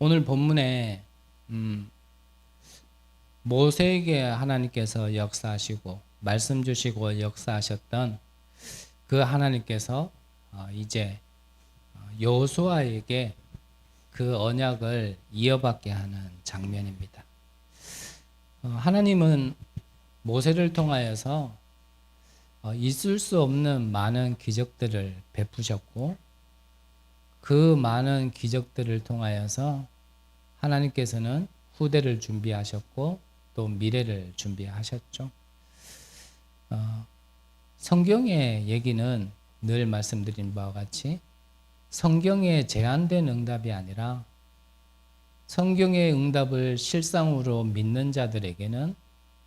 오늘 본문에 모세에게 하나님께서 역사하시고 말씀 주시고 역사하셨던 그 하나님께서 이제 여호수아에게 그 언약을 이어받게 하는 장면입니다. 하나님은 모세를 통하여서 있을 수 없는 많은 기적들을 베푸셨고, 그 많은 기적들을 통하여서 하나님께서는 후대를 준비하셨고 또 미래를 준비하셨죠. 성경의 얘기는 늘 말씀드린 바와 같이 성경에 제한된 응답이 아니라 성경의 응답을 실상으로 믿는 자들에게는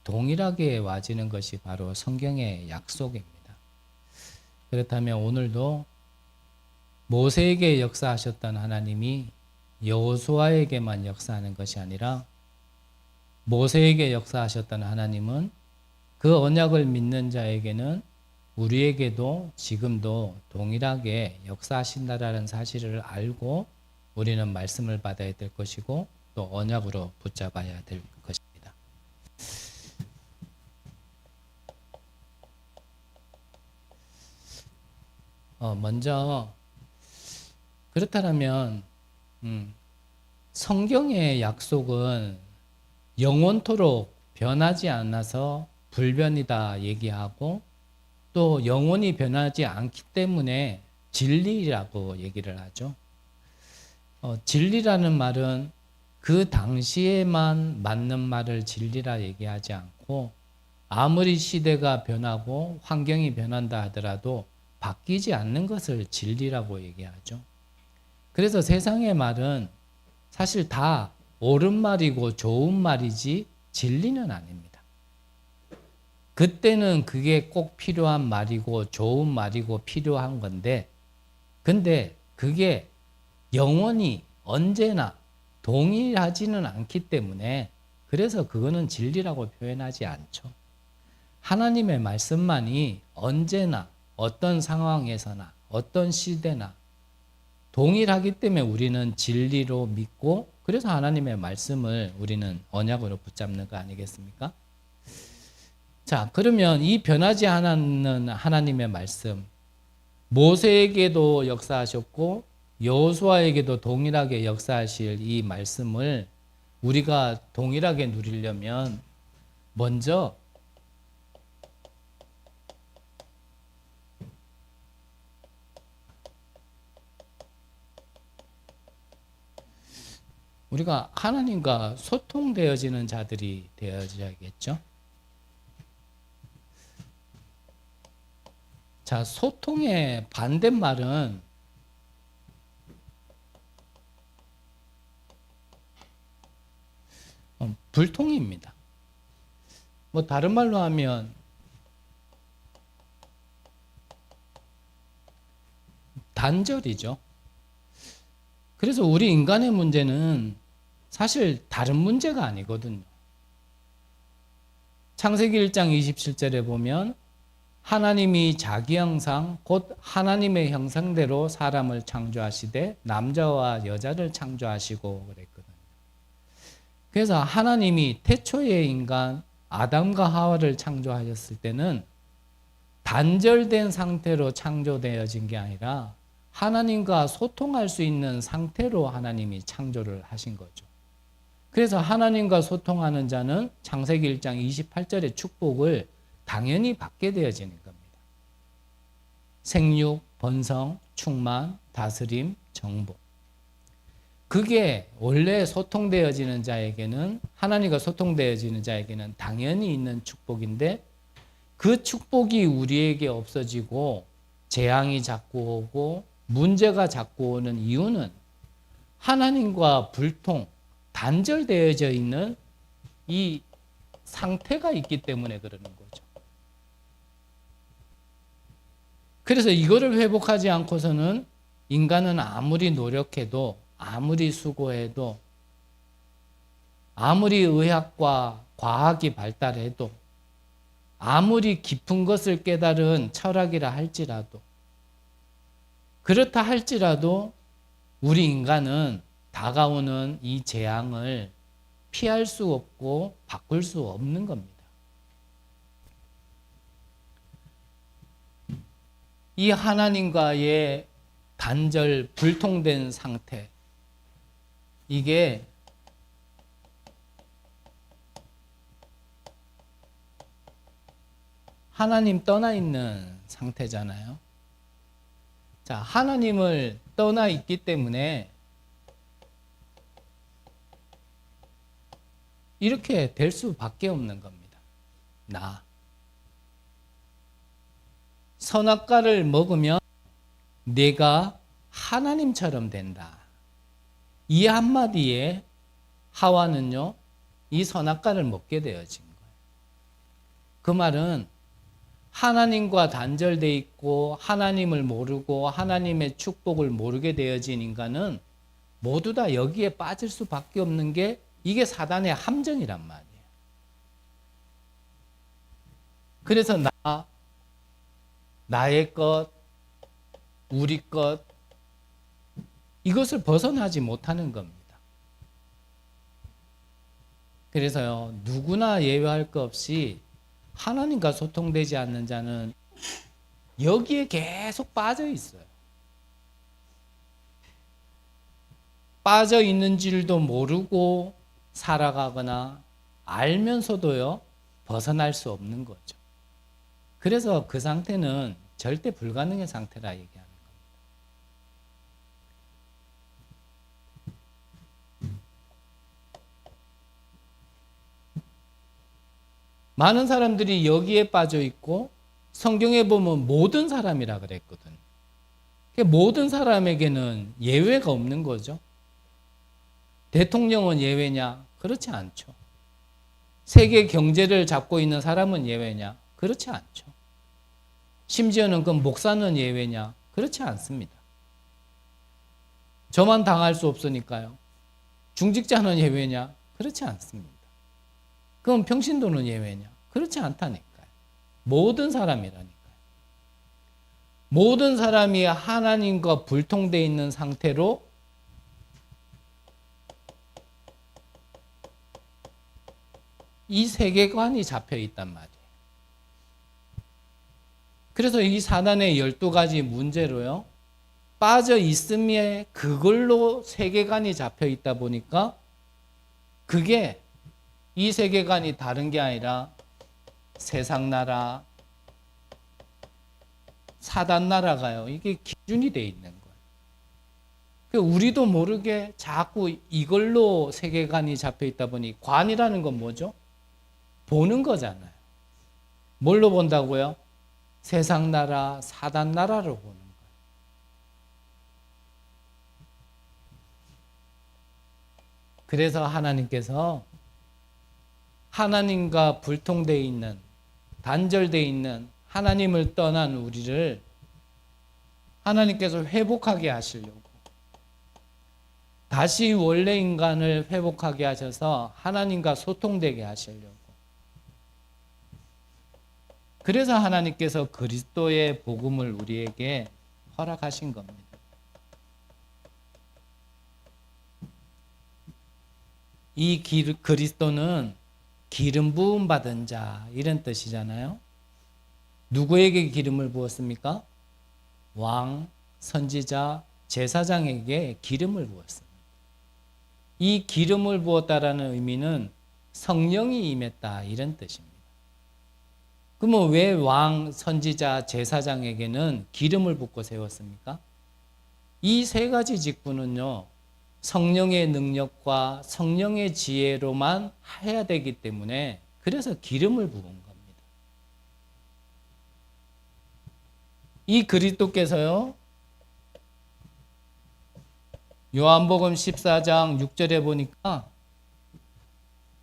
동일하게 와지는 것이 바로 성경의 약속입니다. 그렇다면 오늘도 모세에게 역사하셨던 하나님이 여호수아에게만 역사하는 것이 아니라 모세에게 역사하셨던 하나님은 그 언약을 믿는 자에게는 우리에게도 지금도 동일하게 역사하신다라는 사실을 알고 우리는 말씀을 받아야 될 것이고 또 언약으로 붙잡아야 될 것입니다. 먼저 그렇다면 성경의 약속은 영원토록 변하지 않아서 불변이다 얘기하고 또 영원히 변하지 않기 때문에 진리라고 얘기를 하죠. 진리라는 말은 그 당시에만 맞는 말을 진리라 얘기하지 않고 아무리 시대가 변하고 환경이 변한다 하더라도 바뀌지 않는 것을 진리라고 얘기하죠. 그래서 세상의 말은 사실 다 옳은 말이고 좋은 말이지 진리는 아닙니다. 그때는 그게 꼭 필요한 말이고 좋은 말이고 필요한 건데, 근데 그게 영원히 언제나 동일하지는 않기 때문에 그래서 그거는 진리라고 표현하지 않죠. 하나님의 말씀만이 언제나 어떤 상황에서나 어떤 시대나 동일하기 때문에 우리는 진리로 믿고 그래서 하나님의 말씀을 우리는 언약으로 붙잡는 거 아니겠습니까? 자, 그러면 이 변하지 않는 하나님의 말씀, 모세에게도 역사하셨고 여호수아에게도 동일하게 역사하실 이 말씀을 우리가 동일하게 누리려면 먼저 우리가 하나님과 소통되어지는 자들이 되어져야겠죠. 자, 소통의 반대말은 불통입니다. 뭐 다른 말로 하면 단절이죠. 그래서 우리 인간의 문제는 사실 다른 문제가 아니거든요. 창세기 1장 27절에 보면 하나님이 자기 형상 곧 하나님의 형상대로 사람을 창조하시되 남자와 여자를 창조하시고 그랬거든요. 그래서 하나님이 태초의 인간 아담과 하와를 창조하셨을 때는 단절된 상태로 창조되어진 게 아니라 하나님과 소통할 수 있는 상태로 하나님이 창조를 하신 거죠. 그래서 하나님과 소통하는 자는 창세기 1장 28절의 축복을 당연히 받게 되어지는 겁니다. 생육, 번성, 충만, 다스림, 정복. 그게 원래 소통되어지는 자에게는 하나님과 소통되어지는 자에게는 당연히 있는 축복인데 그 축복이 우리에게 없어지고 재앙이 자꾸 오고 문제가 자꾸 오는 이유는 하나님과 불통, 단절되어져 있는 이 상태가 있기 때문에 그러는 거죠. 그래서 이거를 회복하지 않고서는 인간은 아무리 노력해도 아무리 수고해도 아무리 의학과 과학이 발달해도 아무리 깊은 것을 깨달은 철학이라 할지라도 그렇다 할지라도 우리 인간은 다가오는 이 재앙을 피할 수 없고 바꿀 수 없는 겁니다. 이 하나님과의 단절, 불통된 상태, 이게 하나님 떠나 있는 상태잖아요. 자, 하나님을 떠나 있기 때문에 이렇게 될 수밖에 없는 겁니다. 선악과를 먹으면 내가 하나님처럼 된다. 이 한마디에 하와는요, 이 선악과를 먹게 되어진 거예요. 그 말은 하나님과 단절돼 있고 하나님을 모르고 하나님의 축복을 모르게 되어진 인간은 모두 다 여기에 빠질 수밖에 없는 게 이게 사단의 함정이란 말이에요. 그래서 나의 것, 우리 것, 이것을 벗어나지 못하는 겁니다. 그래서요, 누구나 예외할 것 없이 하나님과 소통되지 않는 자는 여기에 계속 빠져 있어요. 빠져 있는 줄도 모르고 살아가거나 알면서도요, 벗어날 수 없는 거죠. 그래서 그 상태는 절대 불가능의 상태라 얘기하는 겁니다. 많은 사람들이 여기에 빠져 있고 성경에 보면 모든 사람이라 그랬거든. 모든 사람에게는 예외가 없는 거죠. 대통령은 예외냐? 그렇지 않죠. 세계 경제를 잡고 있는 사람은 예외냐? 그렇지 않죠. 심지어는 그 목사는 예외냐? 그렇지 않습니다. 저만 당할 수 없으니까요. 중직자는 예외냐? 그렇지 않습니다. 그럼 평신도는 예외냐? 그렇지 않다니까요. 모든 사람이라니까요. 모든 사람이 하나님과 불통되어 있는 상태로 이 세계관이 잡혀 있단 말이에요. 그래서 이 사단의 12가지 문제로요, 빠져 있음에 그걸로 세계관이 잡혀 있다 보니까 그게 이 세계관이 다른 게 아니라 세상 나라, 사단 나라가요, 이게 기준이 돼 있는 거예요. 우리도 모르게 자꾸 이걸로 세계관이 잡혀 있다 보니, 관이라는 건 뭐죠? 보는 거잖아요. 뭘로 본다고요? 세상 나라, 사단 나라로 보는 거예요. 그래서 하나님께서 하나님과 불통되어 있는, 단절되어 있는 하나님을 떠난 우리를 하나님께서 회복하게 하시려고, 다시 원래 인간을 회복하게 하셔서 하나님과 소통되게 하시려고, 그래서 하나님께서 그리스도의 복음을 우리에게 허락하신 겁니다. 이 그리스도는 기름 부음 받은 자, 이런 뜻이잖아요. 누구에게 기름을 부었습니까? 왕, 선지자, 제사장에게 기름을 부었습니다. 이 기름을 부었다라는 의미는 성령이 임했다, 이런 뜻입니다. 그러면 왜 왕, 선지자, 제사장에게는 기름을 붓고 세웠습니까? 이 세 가지 직분은요, 성령의 능력과 성령의 지혜로만 해야 되기 때문에, 그래서 기름을 부은 겁니다. 이 그리스도께서요, 요한복음 14장 6절에 보니까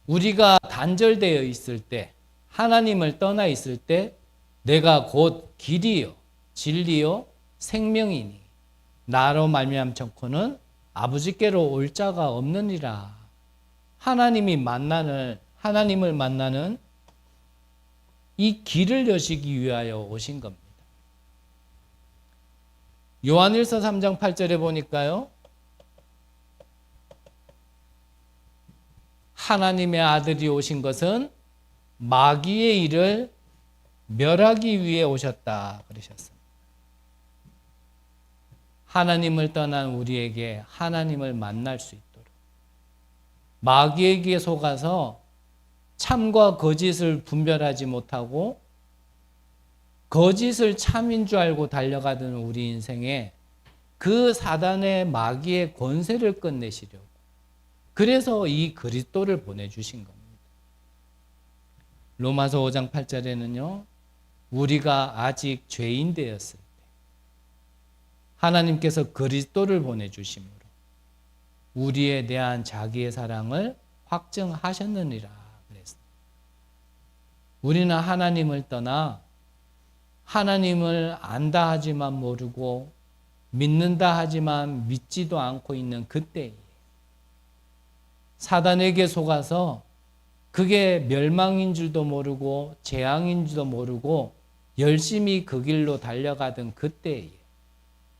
우리가 단절되어 있을 때, 하나님을 떠나 있을 때, 내가 곧 길이요 진리요 생명이니 나로 말미암고는 아버지께로 올 자가 없느니라. 하나님을 만나는 이 길을 여시기 위하여 오신 겁니다. 요한일서 3장 8절에 보니까요, 하나님의 아들이 오신 것은 마귀의 일을 멸하기 위해 오셨다 그러셨습니다. 하나님을 떠난 우리에게 하나님을 만날 수 있도록, 마귀에게 속아서 참과 거짓을 분별하지 못하고 거짓을 참인 줄 알고 달려가던 우리 인생에 그 사단의 마귀의 권세를 끝내시려고, 그래서 이 그리스도를 보내주신 겁니다. 로마서 5장 8절에는요, 우리가 아직 죄인 되었을 때 하나님께서 그리스도를 보내주심으로 우리에 대한 자기의 사랑을 확증하셨느니라 그랬습니다. 우리는 하나님을 떠나 하나님을 안다 하지만 모르고 믿는다 하지만 믿지도 않고 있는 그때에 사단에게 속아서 그게 멸망인 줄도 모르고 재앙인 줄도 모르고 열심히 그 길로 달려가던 그때에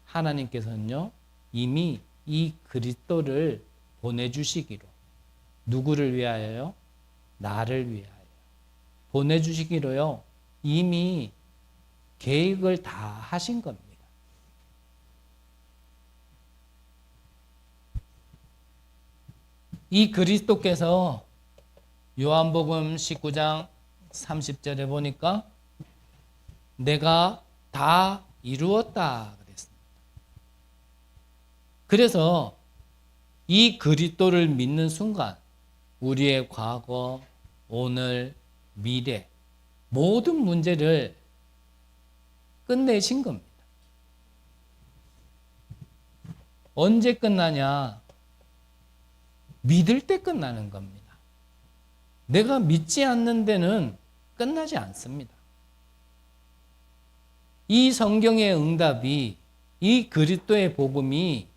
하나님께서는요, 이미 이 그리스도를 보내주시기로, 누구를 위하여요? 나를 위하여 보내주시기로요, 이미 계획을 다 하신 겁니다. 이 그리스도께서 요한복음 19장 30절에 보니까 내가 다 이루었다 그랬습니다. 그래서 이 그리스도를 믿는 순간 우리의 과거, 오늘, 미래 모든 문제를 끝내신 겁니다. 언제 끝나냐? 믿을 때 끝나는 겁니다. 내가 믿지 않는 데는 끝나지 않습니다. 이 성경의 응답이, 이 그리스도의 복음이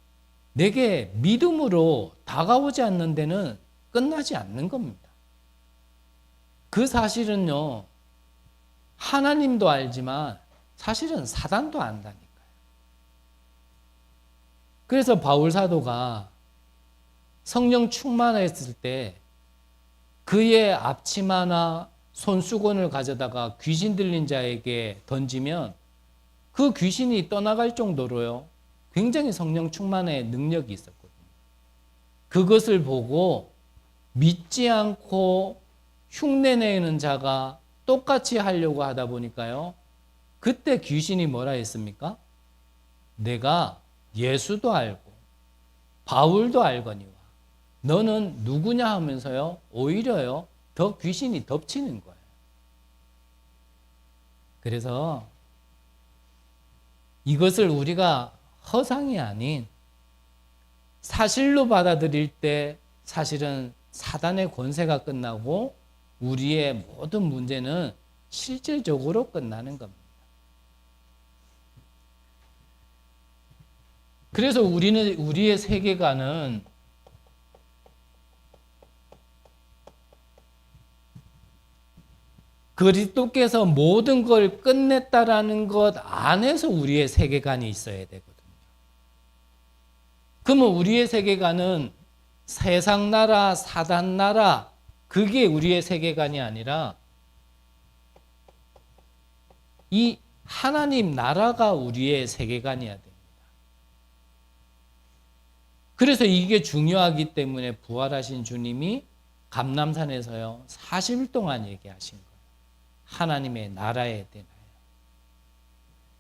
내게 믿음으로 다가오지 않는 데는 끝나지 않는 겁니다. 그 사실은요, 하나님도 알지만 사실은 사단도 안다니까요. 그래서 바울 사도가 성령 충만했을 때 그의 앞치마나 손수건을 가져다가 귀신 들린 자에게 던지면 그 귀신이 떠나갈 정도로요, 굉장히 성령 충만의 능력이 있었거든요. 그것을 보고 믿지 않고 흉내내는 자가 똑같이 하려고 하다 보니까요, 그때 귀신이 뭐라 했습니까? 내가 예수도 알고 바울도 알거니와 너는 누구냐 하면서요, 오히려요 더 귀신이 덮치는 거예요. 그래서 이것을 우리가 허상이 아닌 사실로 받아들일 때 사실은 사단의 권세가 끝나고 우리의 모든 문제는 실질적으로 끝나는 겁니다. 그래서 우리의 세계관은 그리스도께서 모든 걸 끝냈다라는 것 안에서 우리의 세계관이 있어야 되거든요. 그러면 우리의 세계관은 세상 나라, 사단 나라, 그게 우리의 세계관이 아니라 이 하나님 나라가 우리의 세계관이어야 됩니다. 그래서 이게 중요하기 때문에 부활하신 주님이 감람산에서요 40일 동안 얘기하신 거예요. 하나님의 나라에 대하여,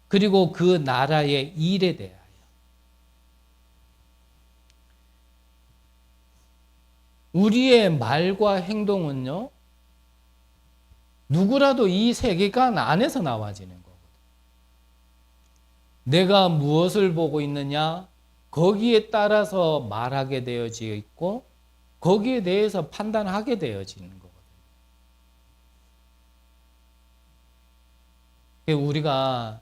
그리고 그 나라의 일에 대하여. 우리의 말과 행동은요, 누구라도 이 세계관 안에서 나와지는 거거든요. 내가 무엇을 보고 있느냐, 거기에 따라서 말하게 되어져 있고 거기에 대해서 판단하게 되어지는 거거든요. 우리가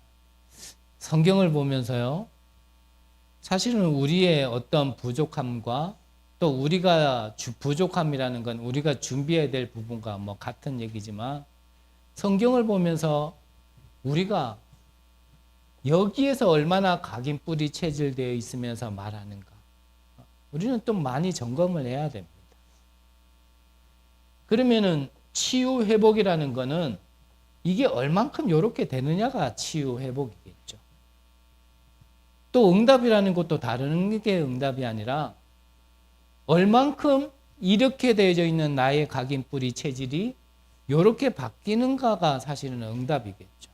성경을 보면서요, 사실은 우리의 어떤 부족함과 또 우리가 부족함이라는 건 우리가 준비해야 될 부분과 뭐 같은 얘기지만, 성경을 보면서 우리가 여기에서 얼마나 각인 뿌리 체질되어 있으면서 말하는가, 우리는 좀 많이 점검을 해야 됩니다. 그러면은 치유 회복이라는 거는 이게 얼만큼 이렇게 되느냐가 치유 회복이겠죠. 또 응답이라는 것도 다른 게 응답이 아니라 얼만큼 이렇게 되어져 있는 나의 각인 뿌리 체질이 이렇게 바뀌는가가 사실은 응답이겠죠.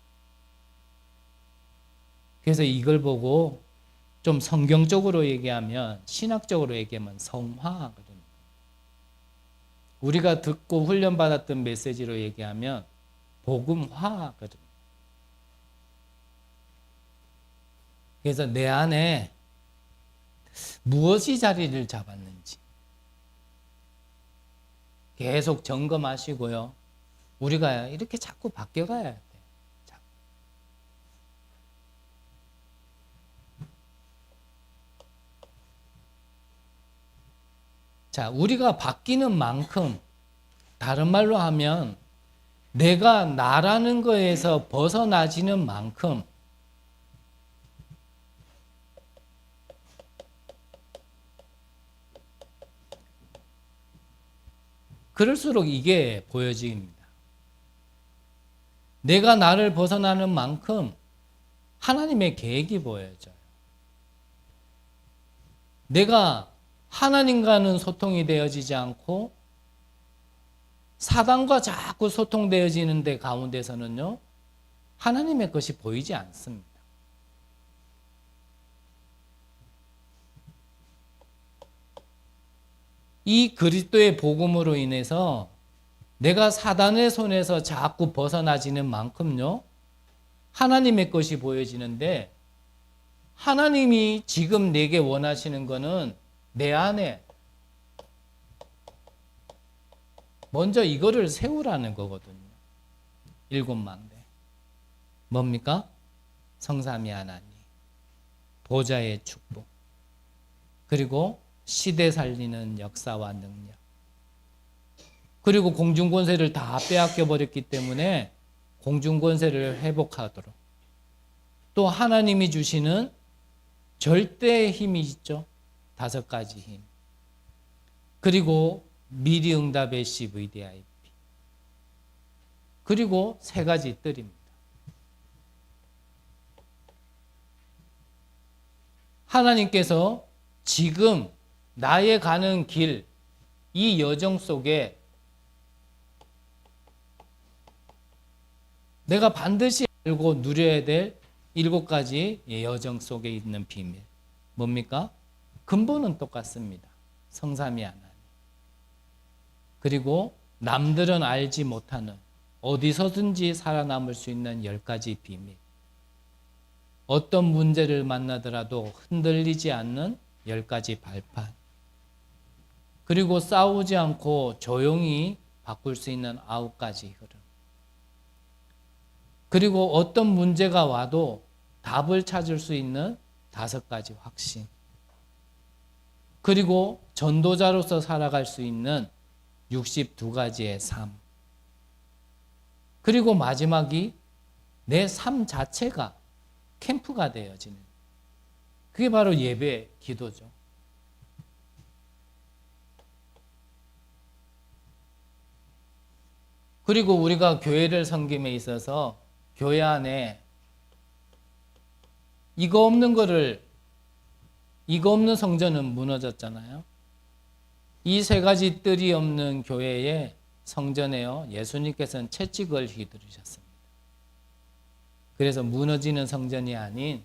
그래서 이걸 보고 좀 성경적으로 얘기하면, 신학적으로 얘기하면 성화거든요. 우리가 듣고 훈련받았던 메시지로 얘기하면 복음화거든요. 그래서 내 안에 무엇이 자리를 잡았는지 계속 점검하시고요. 우리가 이렇게 자꾸 바뀌어가야 돼요. 자, 우리가 바뀌는 만큼, 다른 말로 하면 내가 나라는 거에서 벗어나지는 만큼 그럴수록 이게 보여집니다. 내가 나를 벗어나는 만큼 하나님의 계획이 보여져요. 내가 하나님과는 소통이 되어지지 않고 사단과 자꾸 소통되어지는 데 가운데서는요, 하나님의 것이 보이지 않습니다. 이 그리스도의 복음으로 인해서 내가 사단의 손에서 자꾸 벗어나지는 만큼요, 하나님의 것이 보여지는데, 하나님이 지금 내게 원하시는 거는 내 안에 먼저 이거를 세우라는 거거든요. 7망대. 뭡니까? 성삼위 하나님, 보좌의 축복, 그리고 시대 살리는 역사와 능력, 그리고 공중권세를 다 빼앗겨 버렸기 때문에 공중권세를 회복하도록, 또 하나님이 주시는 절대의 힘이 있죠. 5가지 힘. 그리고 미리 응답의 CVDIP. 그리고 3가지 뜰입니다. 하나님께서 지금 나의 가는 길, 이 여정 속에 내가 반드시 알고 누려야 될 7가지 여정 속에 있는 비밀. 뭡니까? 근본은 똑같습니다. 성삼위 하나님. 그리고 남들은 알지 못하는, 어디서든지 살아남을 수 있는 10가지 비밀. 어떤 문제를 만나더라도 흔들리지 않는 10가지 발판. 그리고 싸우지 않고 조용히 바꿀 수 있는 9가지 흐름. 그리고 어떤 문제가 와도 답을 찾을 수 있는 5가지 확신. 그리고 전도자로서 살아갈 수 있는 62가지의 삶. 그리고 마지막이 내 삶 자체가 캠프가 되어지는, 그게 바로 예배, 기도죠. 그리고 우리가 교회를 섬김에 있어서 교회 안에 이거 없는 성전은 무너졌잖아요. 이 3가지 뜰이 없는 교회에, 성전에요, 예수님께서는 채찍을 휘두르셨습니다. 그래서 무너지는 성전이 아닌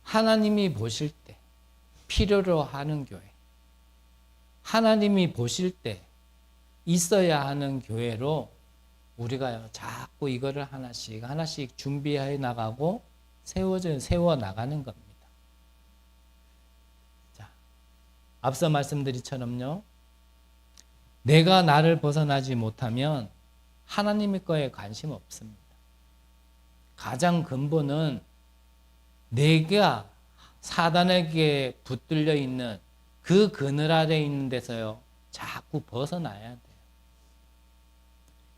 하나님이 보실 때 필요로 하는 교회, 하나님이 보실 때 있어야 하는 교회로 우리가 자꾸 이거를 하나씩 준비해 나가고 세워 나가는 겁니다. 자, 앞서 말씀드린처럼요, 내가 나를 벗어나지 못하면 하나님의 거에 관심 없습니다. 가장 근본은 내가 사단에게 붙들려 있는 그 그늘 아래 있는 데서요, 자꾸 벗어나야 돼요.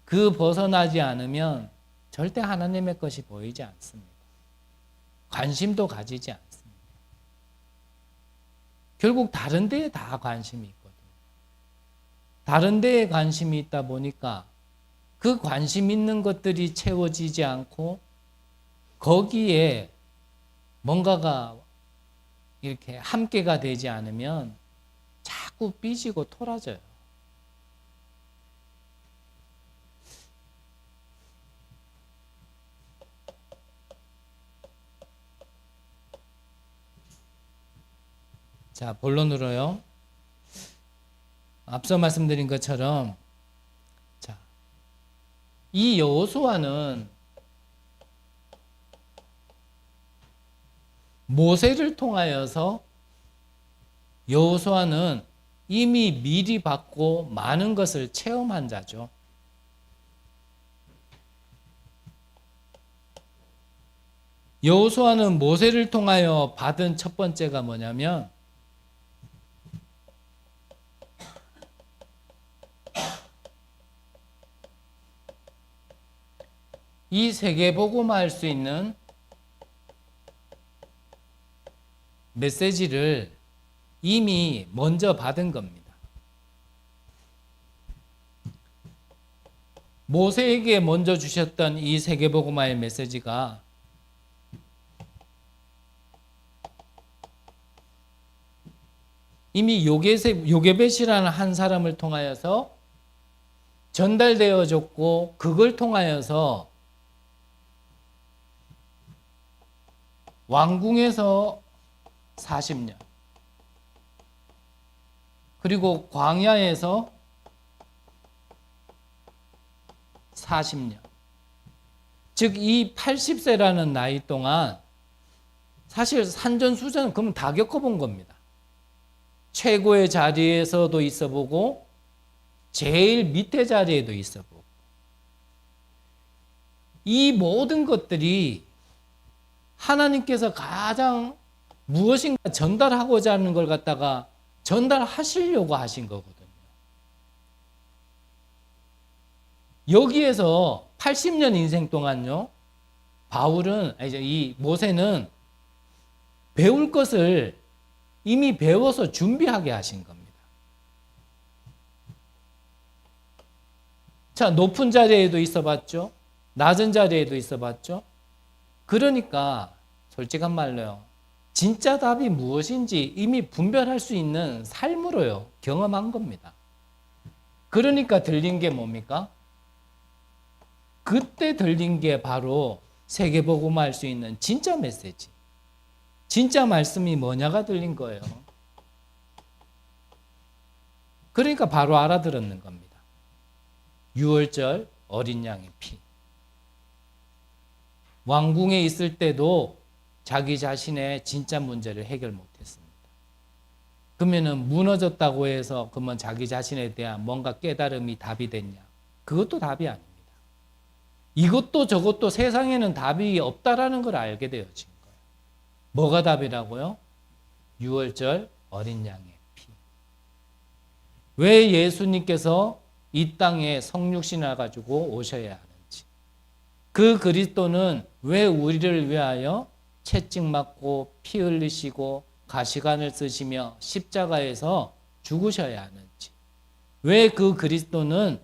그 벗어나지 않으면 절대 하나님의 것이 보이지 않습니다. 관심도 가지지 않습니다. 결국 다른 데에 다 관심이 있거든요. 다른 데에 관심이 있다 보니까 그 관심 있는 것들이 채워지지 않고 거기에 뭔가가 이렇게 함께가 되지 않으면 자꾸 삐지고 토라져요. 자, 본론으로요. 앞서 말씀드린 것처럼 자, 이 여호수아는 모세를 통하여서 여호수아는 이미 미리 받고 많은 것을 체험한 자죠. 여호수아는 모세를 통하여 받은 첫 번째가 뭐냐면 이 세계복음화할 수 있는 메시지를 이미 먼저 받은 겁니다. 모세에게 먼저 주셨던 이 세계복음화의 메시지가 이미 요게벳이라는 한 사람을 통하여서 전달되어졌고 그걸 통하여서 왕궁에서 40년 그리고 광야에서 40년 즉 이 80세라는 나이 동안 사실 산전수전 그러면 다 겪어본 겁니다. 최고의 자리에서도 있어보고 제일 밑에 자리에도 있어보고 이 모든 것들이 하나님께서 가장 무엇인가 전달하고자 하는 걸 갖다가 전달하시려고 하신 거거든요. 여기에서 80년 인생 동안요, 이 모세는 배울 것을 이미 배워서 준비하게 하신 겁니다. 자, 높은 자리에도 있어 봤죠? 낮은 자리에도 있어 봤죠? 그러니까 솔직한 말로요. 진짜 답이 무엇인지 이미 분별할 수 있는 삶으로요. 경험한 겁니다. 그러니까 들린 게 뭡니까? 그때 들린 게 바로 세계복음화할 수 있는 진짜 메시지. 진짜 말씀이 뭐냐가 들린 거예요. 그러니까 바로 알아들었는 겁니다. 6월절 어린 양의 피. 왕궁에 있을 때도 자기 자신의 진짜 문제를 해결 못했습니다. 그러면은 무너졌다고 해서 그러면 자기 자신에 대한 뭔가 깨달음이 답이 됐냐? 그것도 답이 아닙니다. 이것도 저것도 세상에는 답이 없다라는 걸 알게 되어진 거예요. 뭐가 답이라고요? 6월절 어린 양의 피. 왜 예수님께서 이 땅에 성육신을 가지고 오셔야 하는지. 그 그리스도는 왜 우리를 위하여 채찍 맞고 피 흘리시고 가시관을 쓰시며 십자가에서 죽으셔야 하는지. 왜 그 그리스도는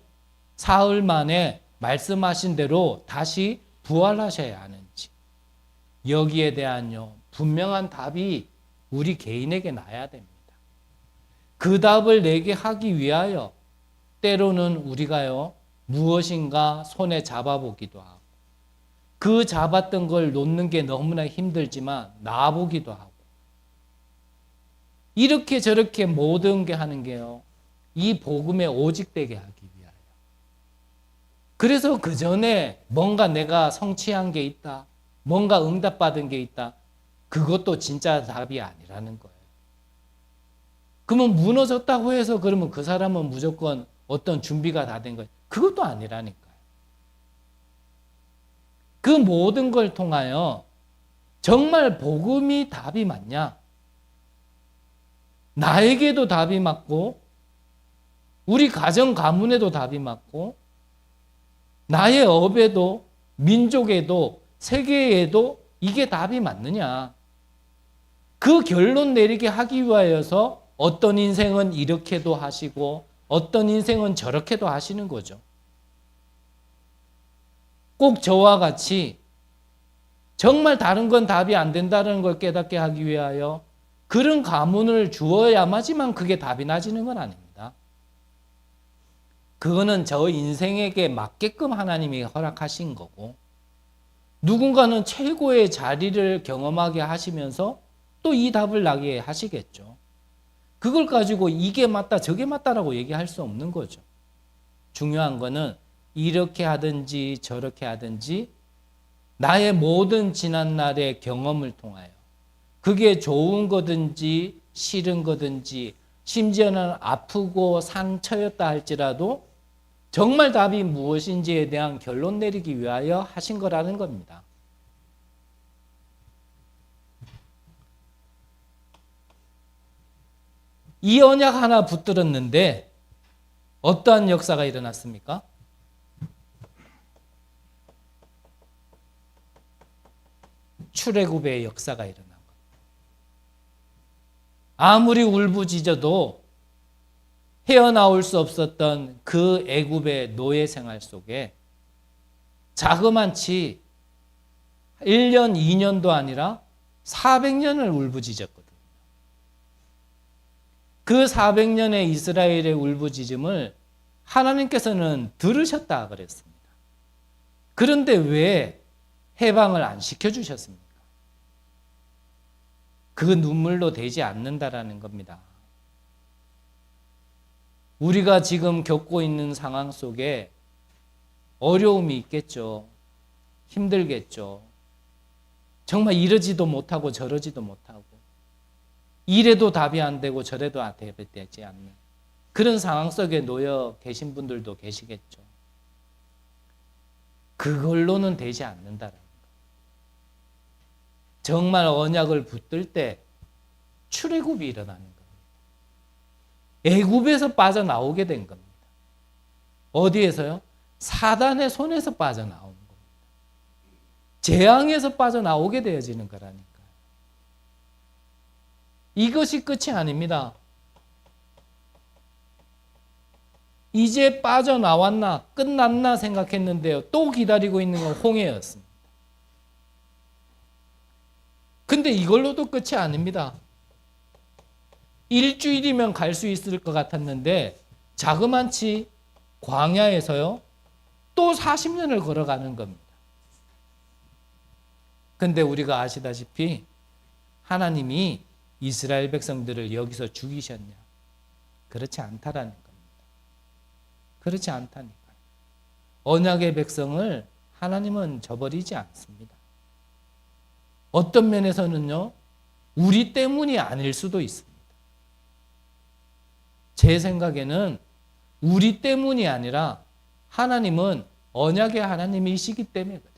사흘 만에 말씀하신 대로 다시 부활하셔야 하는지. 여기에 대한요 분명한 답이 우리 개인에게 나야 됩니다. 그 답을 내게 하기 위하여 때로는 우리가요 무엇인가 손에 잡아보기도 하고 그 잡았던 걸 놓는 게 너무나 힘들지만 놔보기도 하고 이렇게 저렇게 모든 게 하는 게요 이 복음에 오직되게 하기 위하여. 그래서 그 전에 뭔가 내가 성취한 게 있다, 뭔가 응답받은 게 있다, 그것도 진짜 답이 아니라는 거예요. 그러면 무너졌다고 해서 그러면 그 사람은 무조건 어떤 준비가 다 된 거예요. 그것도 아니라니까요. 그 모든 걸 통하여 정말 복음이 답이 맞냐? 나에게도 답이 맞고 우리 가정 가문에도 답이 맞고 나의 업에도 민족에도 세계에도 이게 답이 맞느냐? 그 결론 내리게 하기 위하여서 어떤 인생은 이렇게도 하시고 어떤 인생은 저렇게도 하시는 거죠. 꼭 저와 같이 정말 다른 건 답이 안 된다는 걸 깨닫게 하기 위하여 그런 가문을 주어야마지만 그게 답이 나지는 건 아닙니다. 그거는 저 인생에게 맞게끔 하나님이 허락하신 거고, 누군가는 최고의 자리를 경험하게 하시면서 또 이 답을 나게 하시겠죠. 그걸 가지고 이게 맞다 저게 맞다라고 얘기할 수 없는 거죠. 중요한 거는 이렇게 하든지 저렇게 하든지 나의 모든 지난날의 경험을 통하여 그게 좋은 거든지 싫은 거든지 심지어는 아프고 상처였다 할지라도 정말 답이 무엇인지에 대한 결론 내리기 위하여 하신 거라는 겁니다. 이 언약 하나 붙들었는데 어떠한 역사가 일어났습니까? 출애굽의 역사가 일어난 겁니다. 아무리 울부짖어도 헤어나올 수 없었던 그 애굽의 노예 생활 속에 자그만치 1년, 2년도 아니라 400년을 울부짖었거든요. 그 400년의 이스라엘의 울부짖음을 하나님께서는 들으셨다 그랬습니다. 그런데 왜 해방을 안 시켜주셨습니까? 그 눈물로 되지 않는다라는 겁니다. 우리가 지금 겪고 있는 상황 속에 어려움이 있겠죠. 힘들겠죠. 정말 이러지도 못하고 저러지도 못하고 이래도 답이 안 되고 저래도 답이 되지 않는 그런 상황 속에 놓여 계신 분들도 계시겠죠. 그걸로는 되지 않는다라는 거. 정말 언약을 붙들 때 출애굽이 일어나는 겁니다. 애굽에서 빠져나오게 된 겁니다. 어디에서요? 사단의 손에서 빠져나오는 겁니다. 재앙에서 빠져나오게 되어지는 거라니까요. 이것이 끝이 아닙니다. 이제 빠져나왔나 끝났나 생각했는데요. 또 기다리고 있는 건 홍해였습니다. 근데 이걸로도 끝이 아닙니다. 일주일이면 갈 수 있을 것 같았는데 자그만치 광야에서요. 또 40년을 걸어가는 겁니다. 근데 우리가 아시다시피 하나님이 이스라엘 백성들을 여기서 죽이셨냐? 그렇지 않다라는 겁니다. 그렇지 않다니까요. 언약의 백성을 하나님은 저버리지 않습니다. 어떤 면에서는요. 우리 때문이 아닐 수도 있습니다. 제 생각에는 우리 때문이 아니라 하나님은 언약의 하나님이시기 때문에 그래요.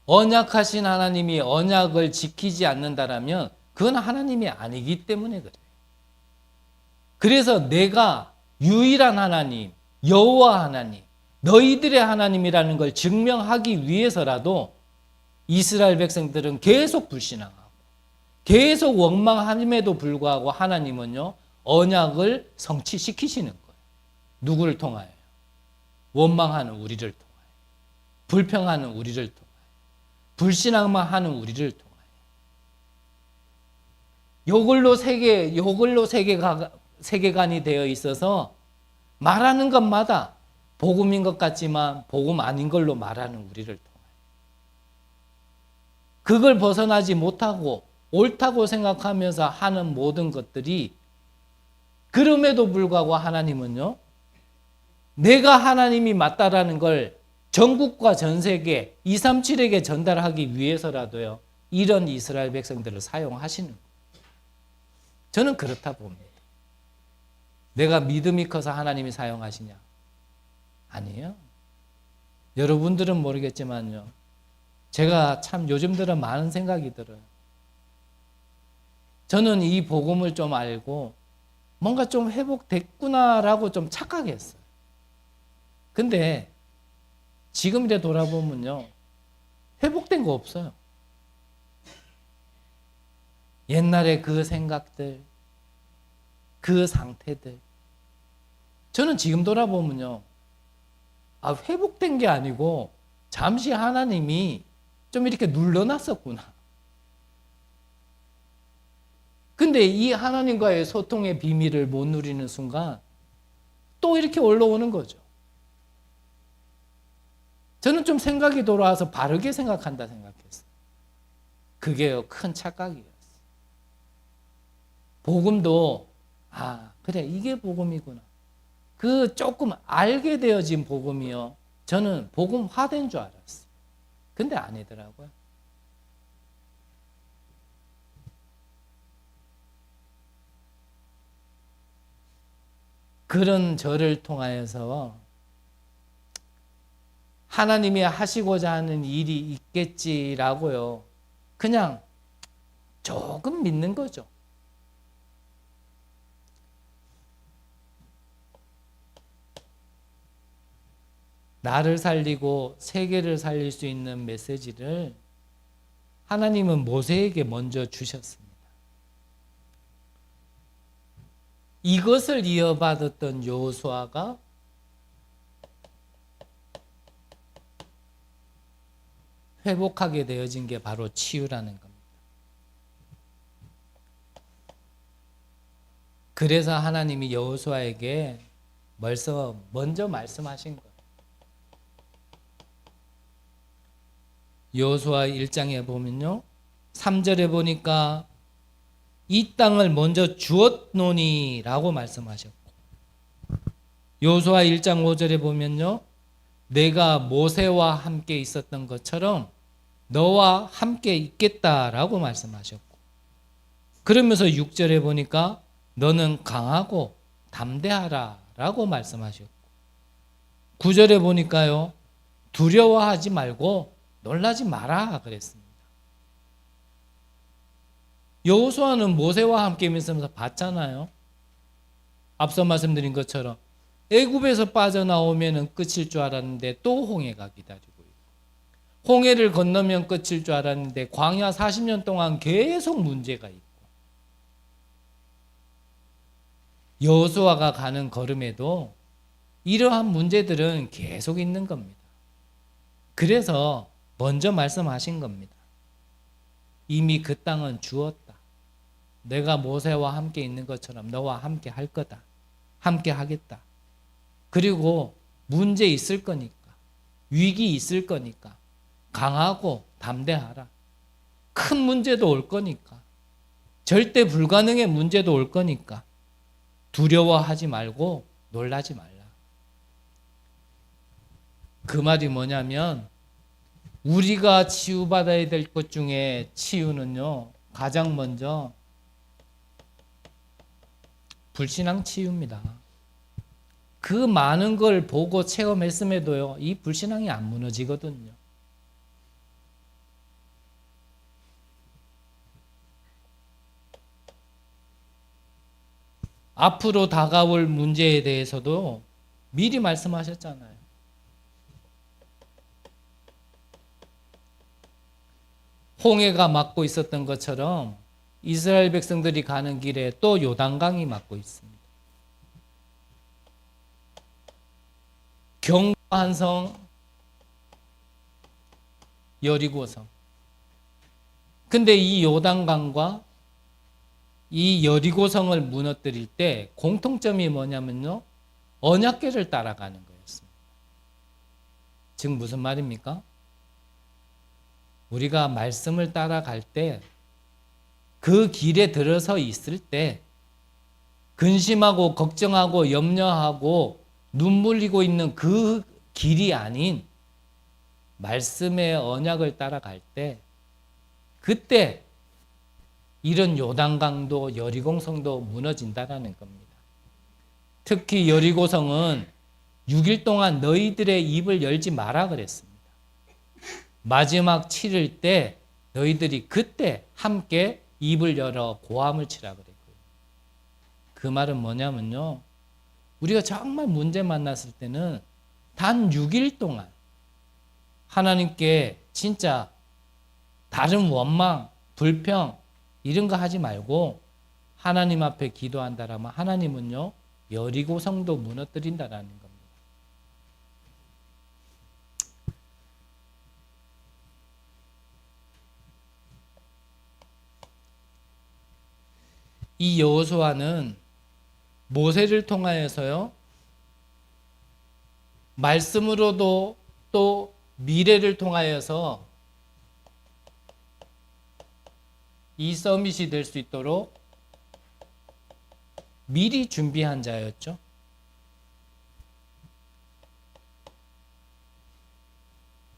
언약하신 하나님이 언약을 지키지 않는다라면 그건 하나님이 아니기 때문에 그래요. 그래서 내가 유일한 하나님, 여호와 하나님, 너희들의 하나님이라는 걸 증명하기 위해서라도 이스라엘 백성들은 계속 불신앙하고 계속 원망함에도 불구하고 하나님은요. 언약을 성취시키시는 거예요. 누구를 통하여? 원망하는 우리를 통하여. 불평하는 우리를 통하여. 불신앙만 하는 우리를 통하여. 요걸로 세계관이 되어 있어서 말하는 것마다 복음인 것 같지만 복음 아닌 걸로 말하는 우리를 통하여. 그걸 벗어나지 못하고 옳다고 생각하면서 하는 모든 것들이 그럼에도 불구하고 하나님은요. 내가 하나님이 맞다라는 걸 전국과 전 세계 237에게 전달하기 위해서라도요. 이런 이스라엘 백성들을 사용하시는 거예요. 저는 그렇다 봅니다. 내가 믿음이 커서 하나님이 사용하시냐? 아니에요. 여러분들은 모르겠지만요. 제가 참 요즘 들어 많은 생각이 들어요. 저는 이 복음을 좀 알고 뭔가 좀 회복됐구나라고 좀 착각했어요. 근데 지금 이래 돌아보면요. 회복된 거 없어요. 옛날에 그 생각들, 그 상태들, 저는 지금 돌아보면요. 회복된 게 아니고 잠시 하나님이 좀 이렇게 눌러놨었구나. 근데 이 하나님과의 소통의 비밀을 못 누리는 순간 또 이렇게 올라오는 거죠. 저는 좀 생각이 돌아와서 바르게 생각한다 생각했어요. 그게 큰 착각이었어요. 복음도 그래 이게 복음이구나. 그 조금 알게 되어진 복음이요. 저는 복음화된 줄 알았어요. 근데 아니더라고요. 그런 저를 통하여서 하나님이 하시고자 하는 일이 있겠지라고요. 그냥 조금 믿는 거죠. 나를 살리고 세계를 살릴 수 있는 메시지를 하나님은 모세에게 먼저 주셨습니다. 이것을 이어받았던 여호수아가 회복하게 되어진 게 바로 치유라는 겁니다. 그래서 하나님이 여호수아에게 먼저 말씀하신 거예요. 여호수아 1장에 보면요. 3절에 보니까 이 땅을 먼저 주었노니 라고 말씀하셨고, 여호수아 1장 5절에 보면요. 내가 모세와 함께 있었던 것처럼 너와 함께 있겠다라고 말씀하셨고, 그러면서 6절에 보니까 너는 강하고 담대하라 라고 말씀하셨고, 9절에 보니까요. 두려워하지 말고 놀라지 마라 그랬습니다. 여호수아는 모세와 함께 있으면서 봤잖아요. 앞서 말씀드린 것처럼 애굽에서 빠져나오면 끝일 줄 알았는데 또 홍해가 기다리고 있고, 홍해를 건너면 끝일 줄 알았는데 광야 40년 동안 계속 문제가 있고, 여호수아가 가는 걸음에도 이러한 문제들은 계속 있는 겁니다. 그래서 먼저 말씀하신 겁니다. 이미 그 땅은 주었다. 내가 모세와 함께 있는 것처럼 너와 함께 할 거다. 함께 하겠다. 그리고 문제 있을 거니까, 위기 있을 거니까 강하고 담대하라. 큰 문제도 올 거니까, 절대 불가능의 문제도 올 거니까 두려워하지 말고 놀라지 말라. 그 말이 뭐냐면, 우리가 치유받아야 될 것 중에 치유는요, 가장 먼저 불신앙 치유입니다. 그 많은 걸 보고 체험했음에도요, 이 불신앙이 안 무너지거든요. 앞으로 다가올 문제에 대해서도 미리 말씀하셨잖아요. 홍해가 막고 있었던 것처럼 이스라엘 백성들이 가는 길에 또 요단강이 막고 있습니다. 견고한 성 여리고성. 근데 이 요단강과 이 여리고성을 무너뜨릴 때 공통점이 뭐냐면요, 언약궤를 따라가는 거였습니다. 즉 무슨 말입니까? 우리가 말씀을 따라갈 때, 그 길에 들어서 있을 때 근심하고 걱정하고 염려하고 눈물 흘리고 있는 그 길이 아닌 말씀의 언약을 따라갈 때, 그때 이런 요단강도 여리고성도 무너진다라는 겁니다. 특히 여리고성은 6일 동안 너희들의 입을 열지 마라 그랬습니다. 마지막 치를 때 너희들이 그때 함께 입을 열어 고함을 치라 그랬고요. 그 말은 뭐냐면요, 우리가 정말 문제 만났을 때는 단 6일 동안 하나님께 진짜 다른 원망, 불평 이런 거 하지 말고 하나님 앞에 기도한다라면 하나님은요, 여리고 성도 무너뜨린다라는 겁니다. 이 여호수아는 모세를 통하여서요, 말씀으로도 또 미래를 통하여서 이 서밋이 될 수 있도록 미리 준비한 자였죠.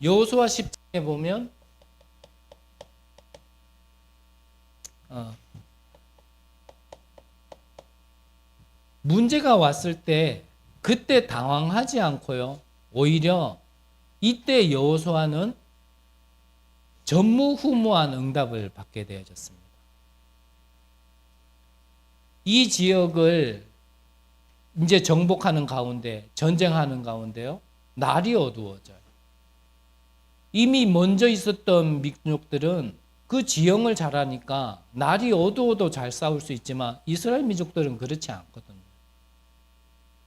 여호수아 10장에 보면 문제가 왔을 때 그때 당황하지 않고요, 오히려 이때 여호수아는 전무후무한 응답을 받게 되어졌습니다. 이 지역을 이제 정복하는 가운데, 전쟁하는 가운데요, 날이 어두워져요. 이미 먼저 있었던 민족들은 그 지형을 잘하니까 날이 어두워도 잘 싸울 수 있지만 이스라엘 민족들은 그렇지 않거든요.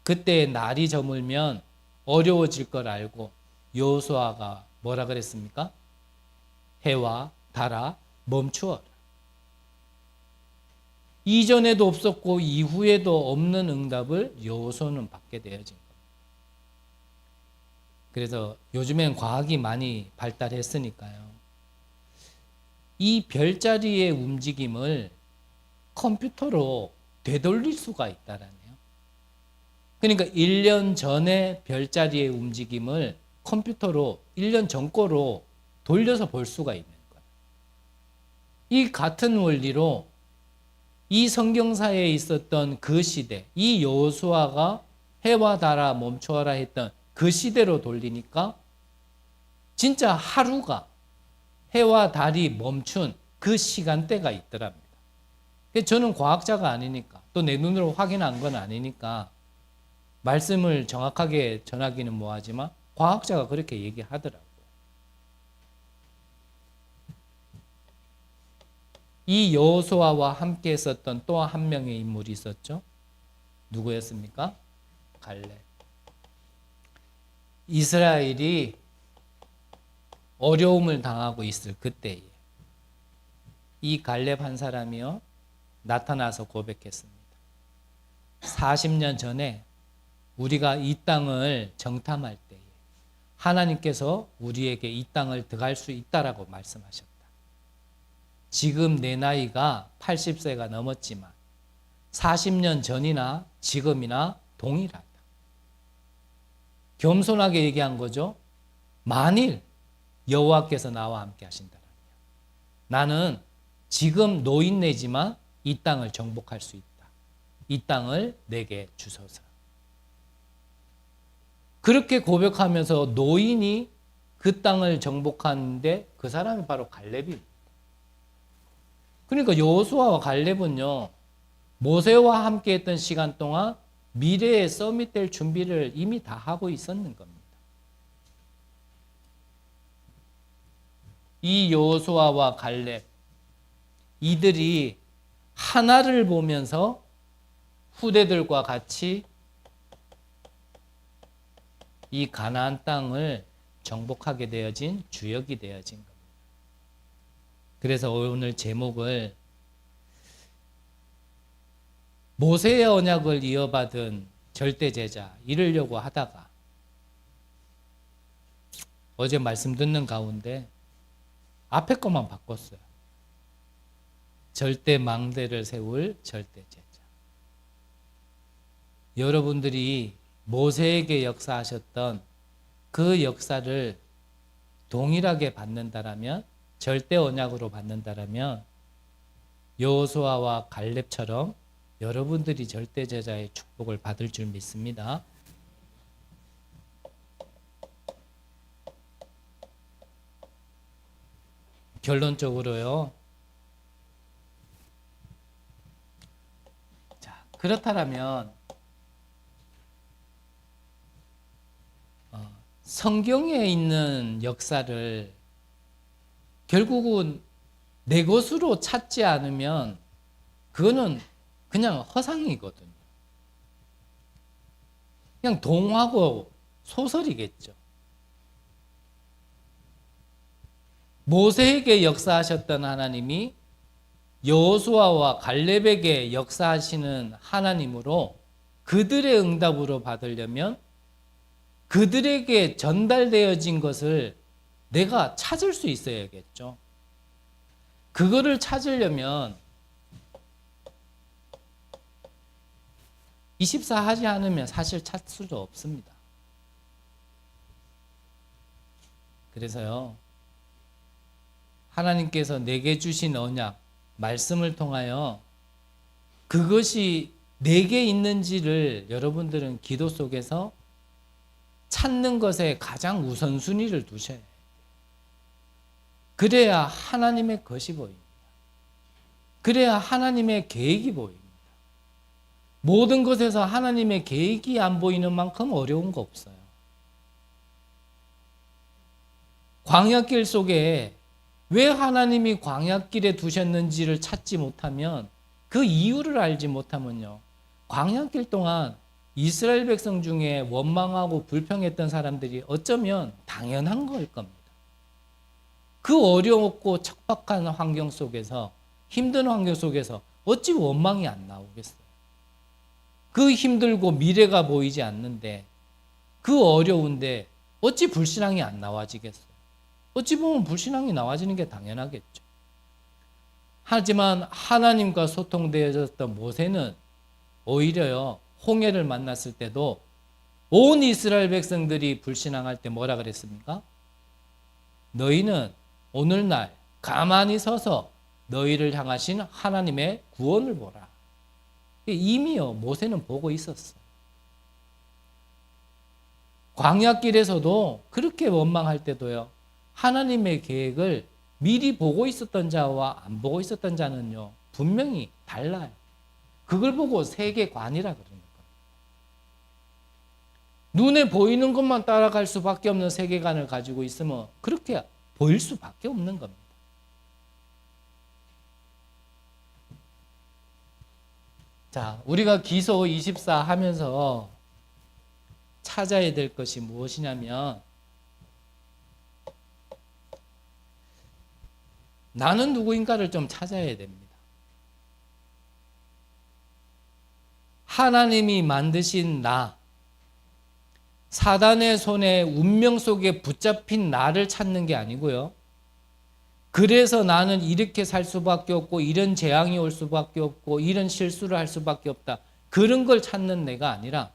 그때 날이 저물면 어려워질 걸 알고 여호수아가 뭐라 그랬습니까? 해와 달아 멈추어라. 이전에도 없었고 이후에도 없는 응답을 여호수아는 받게 되어진 겁니다. 그래서 요즘엔 과학이 많이 발달했으니까요, 이 별자리의 움직임을 컴퓨터로 되돌릴 수가 있다라네요. 그러니까 1년 전에 별자리의 움직임을 컴퓨터로 1년 전 거로 돌려서 볼 수가 있는 거예요. 이 같은 원리로 이 성경사에 있었던 그 시대, 이 여호수아가 해와 달아 멈추어라 했던 그 시대로 돌리니까 진짜 하루가 해와 달이 멈춘 그 시간대가 있더랍니다. 저는 과학자가 아니니까, 또 내 눈으로 확인한 건 아니니까 말씀을 정확하게 전하기는 뭐하지만 과학자가 그렇게 얘기하더라고요. 이 여호수아와 함께 있었던 또 한 명의 인물이 있었죠. 누구였습니까? 갈렙. 이스라엘이 어려움을 당하고 있을 그때에 이 갈렙 한 사람이요, 나타나서 고백했습니다. 40년 전에 우리가 이 땅을 정탐할 때에 하나님께서 우리에게 이 땅을 들어갈 수 있다라고 말씀하셨다. 지금 내 나이가 80세가 넘었지만 40년 전이나 지금이나 동일하다. 겸손하게 얘기한 거죠. 만일 여호와께서 나와 함께 하신다면 나는 지금 노인네지만 이 땅을 정복할 수 있다. 이 땅을 내게 주소서. 그렇게 고백하면서 노인이 그 땅을 정복하는데 그 사람이 바로 갈렙입니다. 그러니까 여호수아와 갈렙은요, 모세와 함께 했던 시간 동안 미래에 서밋될 준비를 이미 다 하고 있었는 겁니다. 이 여호수아와 갈렙, 이들이 하나를 보면서 후대들과 같이 이 가나안 땅을 정복하게 되어진 주역이 되어진 겁니다. 그래서 오늘 제목을 모세의 언약을 이어받은 절대제자 이르려고 하다가 어제 말씀 듣는 가운데 앞에 것만 바꿨어요. 절대 망대를 세울 절대제자. 여러분들이 모세에게 역사하셨던 그 역사를 동일하게 받는다라면, 절대 언약으로 받는다라면 여호수아와 갈렙처럼 여러분들이 절대 제자의 축복을 받을 줄 믿습니다. 결론적으로요. 자, 그렇다면 성경에 있는 역사를 결국은 내 것으로 찾지 않으면 그거는 그냥 허상이거든요. 그냥 동화고 소설이겠죠. 모세에게 역사하셨던 하나님이 여호수아와 갈렙에게 역사하시는 하나님으로 그들의 응답으로 받으려면 그들에게 전달되어진 것을 내가 찾을 수 있어야겠죠. 그거를 찾으려면 24 하지 않으면 사실 찾을 수도 없습니다. 그래서요, 하나님께서 내게 주신 언약, 말씀을 통하여 그것이 내게 있는지를 여러분들은 기도 속에서 찾는 것에 가장 우선순위를 두셔야 해요. 그래야 하나님의 것이 보입니다. 그래야 하나님의 계획이 보입니다. 모든 것에서 하나님의 계획이 안 보이는 만큼 어려운 거 없어요. 광야길 속에 왜 하나님이 광야길에 두셨는지를 찾지 못하면, 그 이유를 알지 못하면요, 광야길 동안 이스라엘 백성 중에 원망하고 불평했던 사람들이 어쩌면 당연한 걸 겁니다. 그 어렵고 척박한 환경 속에서, 힘든 환경 속에서 어찌 원망이 안 나오겠어요? 그 힘들고 미래가 보이지 않는데, 그 어려운데 어찌 불신앙이 안 나와지겠어요? 어찌 보면 불신앙이 나와지는 게 당연하겠죠. 하지만 하나님과 소통되어졌던 모세는 오히려요, 홍해를 만났을 때도 온 이스라엘 백성들이 불신앙할 때 뭐라 그랬습니까? 너희는 오늘날 가만히 서서 너희를 향하신 하나님의 구원을 보라. 이미요, 모세는 보고 있었어요. 광야길에서도 그렇게 원망할 때도요, 하나님의 계획을 미리 보고 있었던 자와 안 보고 있었던 자는요, 분명히 달라요. 그걸 보고 세계관이라 그러는 겁니다. 눈에 보이는 것만 따라갈 수밖에 없는 세계관을 가지고 있으면 그렇게 보일 수밖에 없는 겁니다. 자, 우리가 기소 24 하면서 찾아야 될 것이 무엇이냐면, 나는 누구인가를 좀 찾아야 됩니다. 하나님이 만드신 나, 사단의 손에 운명 속에 붙잡힌 나를 찾는 게 아니고요, 그래서 나는 이렇게 살 수밖에 없고 이런 재앙이 올 수밖에 없고 이런 실수를 할 수밖에 없다, 그런 걸 찾는 내가 아니라,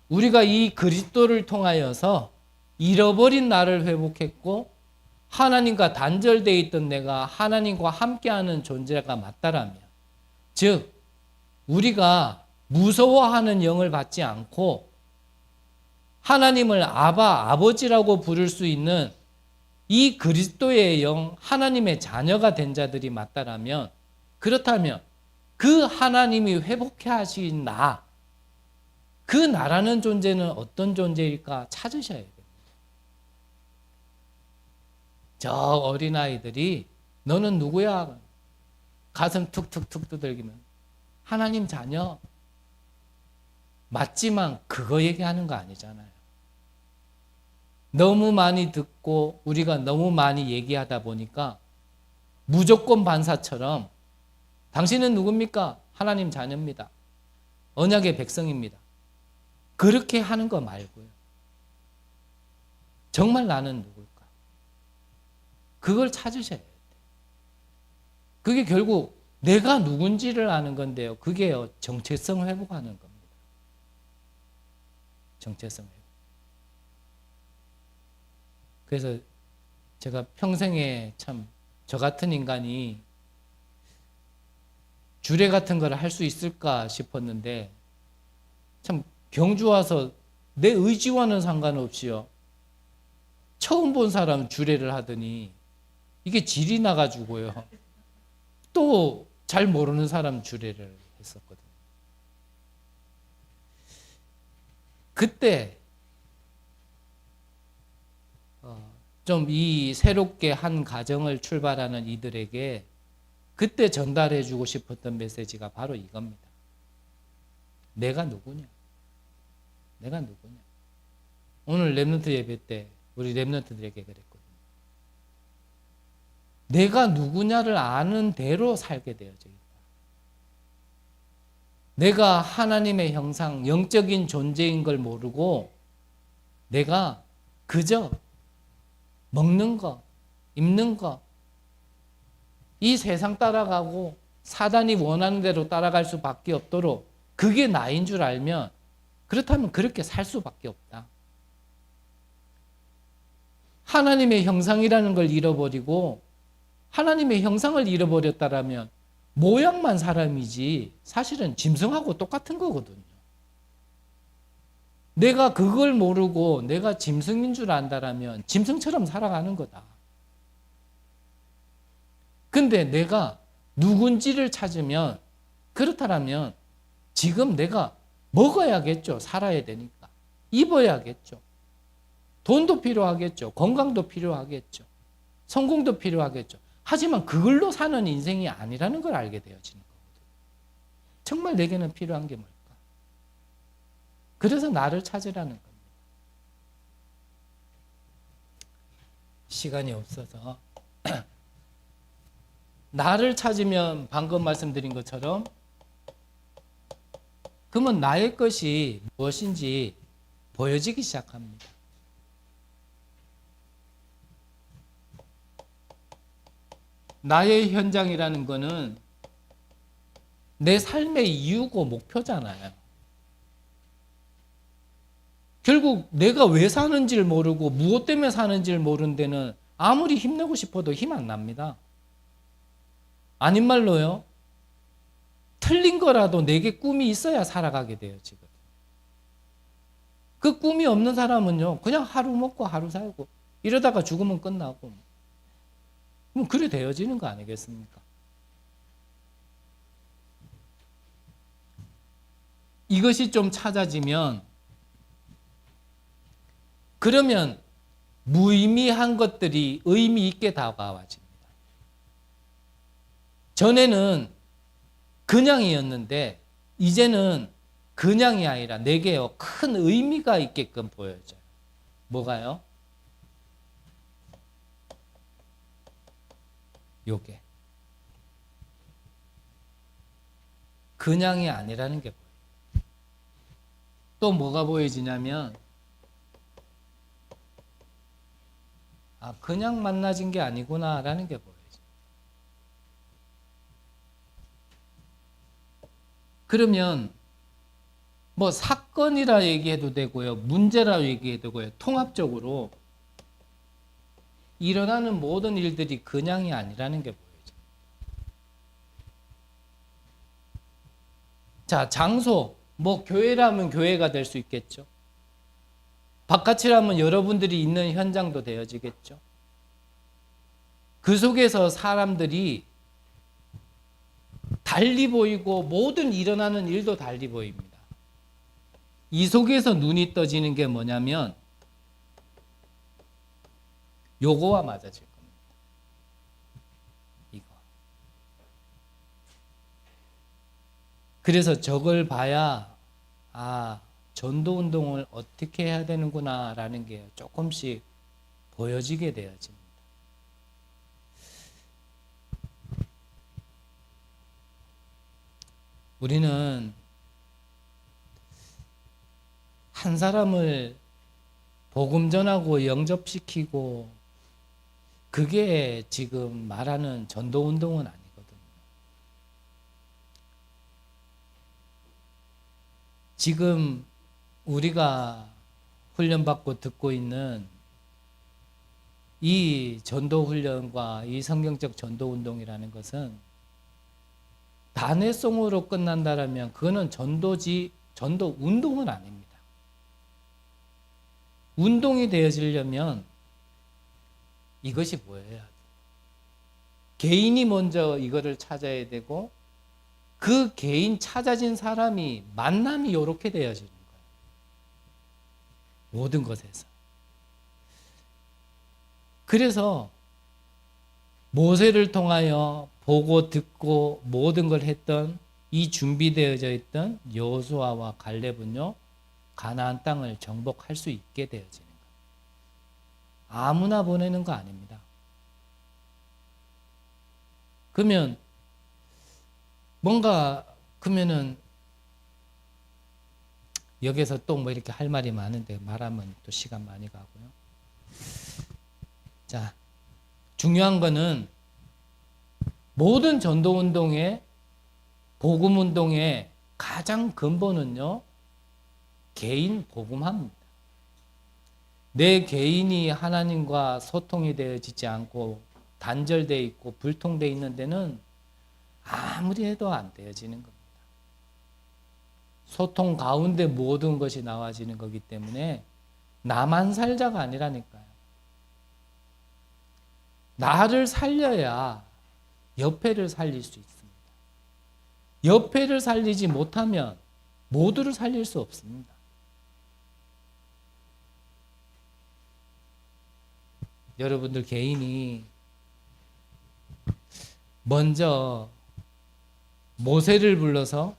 우리가 이 그리스도를 통하여서 잃어버린 나를 회복했고 하나님과 단절되어 있던 내가 하나님과 함께하는 존재가 맞다라면, 즉 우리가 무서워하는 영을 받지 않고 하나님을 아바, 아버지라고 부를 수 있는 이 그리스도의 영, 하나님의 자녀가 된 자들이 맞다라면, 그렇다면 그 하나님이 회복해 하신 나, 그 나라는 존재는 어떤 존재일까 찾으셔야 돼요. 저 어린아이들이 너는 누구야? 가슴 툭툭툭 두들기면 하나님 자녀 맞지만 그거 얘기하는 거 아니잖아요. 너무 많이 듣고 우리가 너무 많이 얘기하다 보니까 무조건 반사처럼 당신은 누굽니까? 하나님 자녀입니다. 언약의 백성입니다. 그렇게 하는 거 말고요. 정말 나는 누굴까? 그걸 찾으셔야 돼요. 그게 결국 내가 누군지를 아는 건데요. 그게 정체성 회복하는 겁니다. 정체성 회복. 그래서 제가 평생에 참 저 같은 인간이 주례 같은 걸 할 수 있을까 싶었는데, 참 경주 와서 내 의지와는 상관없이요, 처음 본 사람 주례를 하더니 이게 질이 나가지고요, 또 잘 모르는 사람 주례를 했었거든요. 그때 좀 이 새롭게 한 가정을 출발하는 이들에게 그때 전달해 주고 싶었던 메시지가 바로 이겁니다. 내가 누구냐? 내가 누구냐? 오늘 렘넌트 예배 때 우리 렘넌트들에게 그랬거든요. 내가 누구냐를 아는 대로 살게 되어져 있다. 내가 하나님의 형상, 영적인 존재인 걸 모르고 내가 그저 먹는 거, 입는 거, 이 세상 따라가고 사단이 원하는 대로 따라갈 수밖에 없도록 그게 나인 줄 알면 그렇다면 그렇게 살 수밖에 없다. 하나님의 형상이라는 걸 잃어버리고 하나님의 형상을 잃어버렸다라면 모양만 사람이지 사실은 짐승하고 똑같은 거거든요. 내가 그걸 모르고 내가 짐승인 줄 안다라면 짐승처럼 살아가는 거다. 근데 내가 누군지를 찾으면 그렇다면 지금 내가 먹어야겠죠. 살아야 되니까. 입어야겠죠. 돈도 필요하겠죠. 건강도 필요하겠죠. 성공도 필요하겠죠. 하지만 그걸로 사는 인생이 아니라는 걸 알게 되어지는 거거든요. 정말 내게는 필요한 게 뭘까? 그래서 나를 찾으라는 겁니다. 시간이 없어서 나를 찾으면 방금 말씀드린 것처럼 그러면 나의 것이 무엇인지 보여지기 시작합니다. 나의 현장이라는 것은 내 삶의 이유고 목표잖아요. 결국 내가 왜 사는지를 모르고 무엇 때문에 사는지를 모르는 데는 아무리 힘내고 싶어도 힘 안 납니다. 아닌 말로요. 틀린 거라도 내게 꿈이 있어야 살아가게 되어지거든요. 그 꿈이 없는 사람은요. 그냥 하루 먹고 하루 살고 이러다가 죽으면 끝나고 그럼 그래 되어지는 거 아니겠습니까? 이것이 좀 찾아지면 그러면 무의미한 것들이 의미 있게 다가와집니다. 전에는 그냥이었는데 이제는 그냥이 아니라 내게요 큰 의미가 있게끔 보여져요. 뭐가요? 요게 그냥이 아니라는 게 보여요. 또 뭐가 보여지냐면 그냥 만나진 게 아니구나 라는 게 보여요. 그러면 뭐 사건이라 얘기해도 되고요. 문제라 얘기해도 되고요. 통합적으로 일어나는 모든 일들이 그냥이 아니라는 게 보여요. 자, 장소. 뭐 교회라면 교회가 될 수 있겠죠. 바깥이라면 여러분들이 있는 현장도 되어지겠죠. 그 속에서 사람들이 달리 보이고 모든 일어나는 일도 달리 보입니다. 이 속에서 눈이 떠지는 게 뭐냐면 요거와 맞아질 겁니다. 이거. 그래서 저걸 봐야 전도운동을 어떻게 해야 되는구나 라는 게 조금씩 보여지게 되어집니다. 우리는 한 사람을 복음 전하고 영접시키고 그게 지금 말하는 전도운동은 아니거든요. 지금 우리가 훈련받고 듣고 있는 이 전도훈련과 이 성경적 전도운동이라는 것은 단회성으로 끝난다면 그거는 전도운동은 아닙니다. 운동이 되어지려면 이것이 뭐예요? 개인이 먼저 이거를 찾아야 되고 그 개인 찾아진 사람이 만남이 이렇게 되어지는 거예요. 모든 것에서. 그래서 모세를 통하여 보고 듣고 모든 걸 했던 이 준비되어져 있던 여호수아와 갈렙은요. 가나안 땅을 정복할 수 있게 되어지는 거예요. 아무나 보내는 거 아닙니다. 그러면 뭔가 그러면은 여기서 또 뭐 이렇게 할 말이 많은데 말하면 또 시간 많이 가고요. 자, 중요한 거는 모든 전도운동의 복음운동의 가장 근본은요, 개인 복음화입니다. 내 개인이 하나님과 소통이 되어지지 않고 단절되어 있고 불통되어 있는 데는 아무리 해도 안 되어지는 겁니다. 소통 가운데 모든 것이 나와지는 거기 때문에 나만 살자가 아니라니까요. 나를 살려야 옆에를 살릴 수 있습니다. 옆에를 살리지 못하면 모두를 살릴 수 없습니다. 여러분들 개인이 먼저 모세를 불러서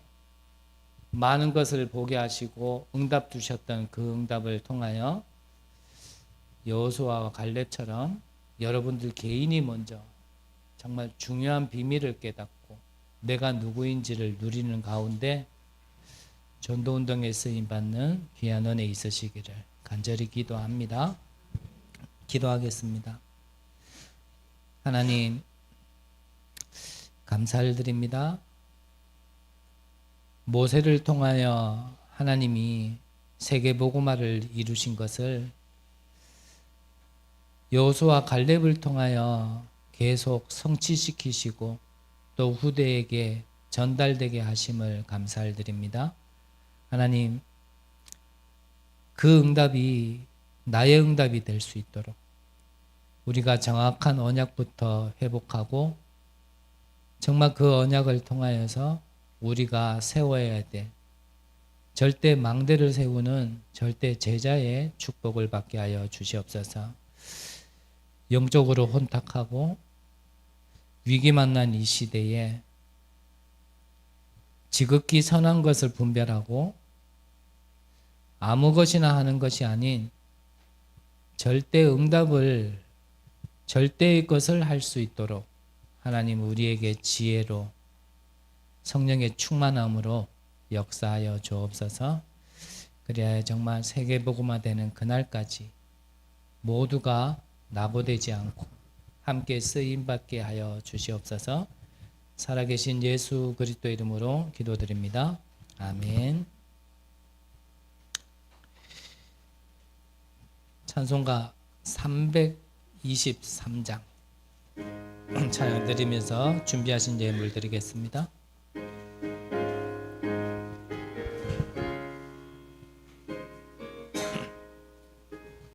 많은 것을 보게 하시고 응답 주셨던 그 응답을 통하여 여호수아와 갈렙처럼 여러분들 개인이 먼저 정말 중요한 비밀을 깨닫고 내가 누구인지를 누리는 가운데 전도운동에 쓰임받는 귀한 은혜 있으시기를 간절히 기도합니다. 기도하겠습니다. 하나님, 감사를 드립니다. 모세를 통하여 하나님이 세계복음화를 이루신 것을 여호수아 갈렙을 통하여 계속 성취시키시고 또 후대에게 전달되게 하심을 감사를 드립니다. 하나님, 그 응답이 나의 응답이 될 수 있도록 우리가 정확한 언약부터 회복하고 정말 그 언약을 통하여서 우리가 세워야 될 절대 망대를 세우는 절대 제자의 축복을 받게 하여 주시옵소서. 영적으로 혼탁하고 위기 만난 이 시대에 지극히 선한 것을 분별하고 아무 것이나 하는 것이 아닌 절대 응답을 절대의 것을 할 수 있도록 하나님 우리에게 지혜로 성령의 충만함으로 역사하여 주옵소서. 그래야 정말 세계복음화 되는 그날까지 모두가 낙오되지 않고 함께 쓰임받게 하여 주시옵소서. 살아계신 예수 그리스도 이름으로 기도드립니다. 아멘. 찬송가 323장 찬양 드리면서 준비하신 예물 드리겠습니다.